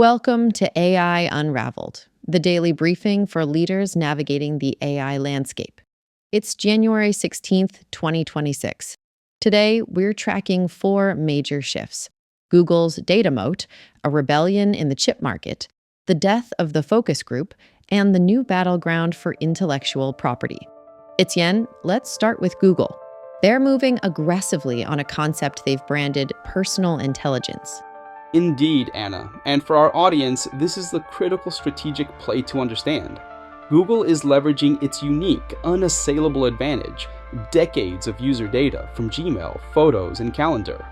Welcome to AI Unraveled, the daily briefing for leaders navigating the AI landscape. It's January 16th, 2026. Today, we're tracking four major shifts: Google's data moat, a rebellion in the chip market, the death of the focus group, and the new battleground for intellectual property. Etienne, let's start with Google. They're moving aggressively on a concept they've branded personal intelligence. Indeed, Anna. And for our audience, this is the critical strategic play to understand. Google is leveraging its unique, unassailable advantage, decades of user data from Gmail, Photos, and Calendar.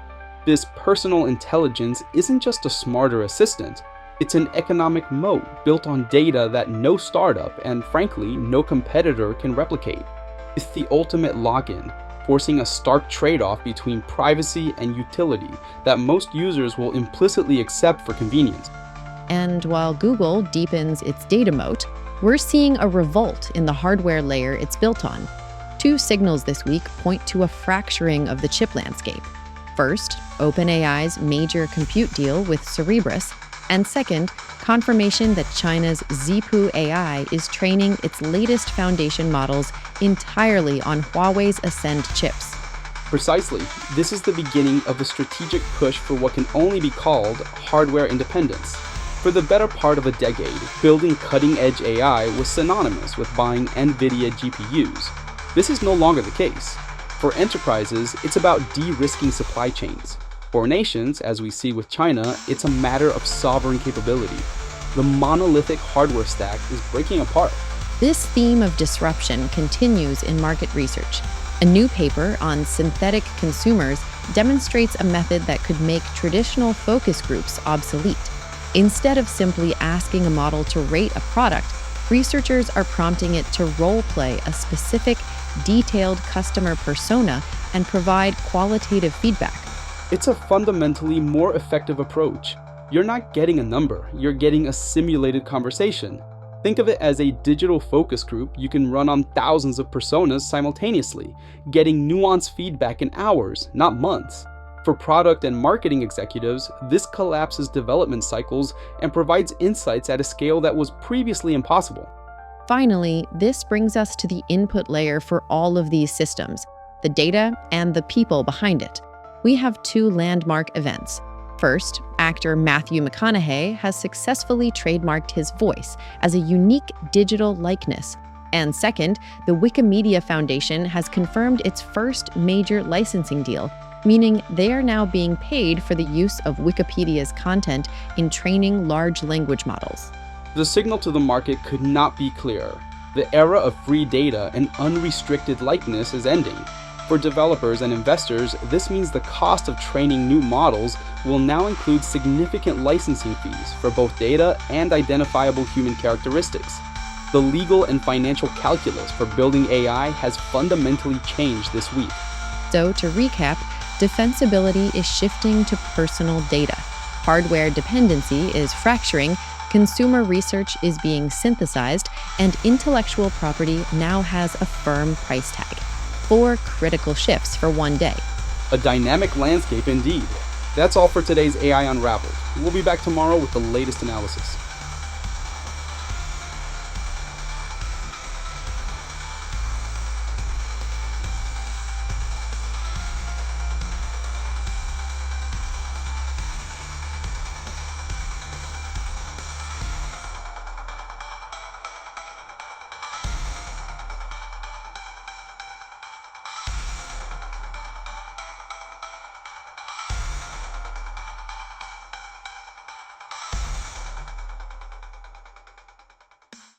This personal intelligence isn't just a smarter assistant, it's an economic moat built on data that no startup and, frankly, no competitor can replicate. It's the ultimate login, forcing a stark trade-off between privacy and utility that most users will implicitly accept for convenience. And while Google deepens its data moat, we're seeing a revolt in the hardware layer it's built on. Two signals this week point to a fracturing of the chip landscape. First, OpenAI's major compute deal with Cerebras, and second, confirmation that China's Zhipu AI is training its latest foundation models entirely on Huawei's Ascend chips. Precisely, this is the beginning of a strategic push for what can only be called hardware independence. For the better part of a decade, building cutting-edge AI was synonymous with buying Nvidia GPUs. This is no longer the case. For enterprises, it's about de-risking supply chains. For nations, as we see with China, it's a matter of sovereign capability. The monolithic hardware stack is breaking apart. This theme of disruption continues in market research. A new paper on synthetic consumers demonstrates a method that could make traditional focus groups obsolete. Instead of simply asking a model to rate a product, researchers are prompting it to role-play a specific, detailed customer persona and provide qualitative feedback. It's a fundamentally more effective approach. You're not getting a number, you're getting a simulated conversation. Think of it as a digital focus group you can run on thousands of personas simultaneously, getting nuanced feedback in hours, not months. For product and marketing executives, this collapses development cycles and provides insights at a scale that was previously impossible. Finally, this brings us to the input layer for all of these systems, the data and the people behind it. We have two landmark events. First, actor Matthew McConaughey has successfully trademarked his voice as a unique digital likeness. And second, the Wikimedia Foundation has confirmed its first major licensing deal, meaning they are now being paid for the use of Wikipedia's content in training large language models. The signal to the market could not be clearer. The era of free data and unrestricted likeness is ending. For developers and investors, this means the cost of training new models will now include significant licensing fees for both data and identifiable human characteristics. The legal and financial calculus for building AI has fundamentally changed this week. So to recap, defensibility is shifting to personal data. Hardware dependency is fracturing, consumer research is being synthesized, and intellectual property now has a firm price tag. Four critical shifts for one day. A dynamic landscape indeed. That's all for today's AI Unraveled. We'll be back tomorrow with the latest analysis.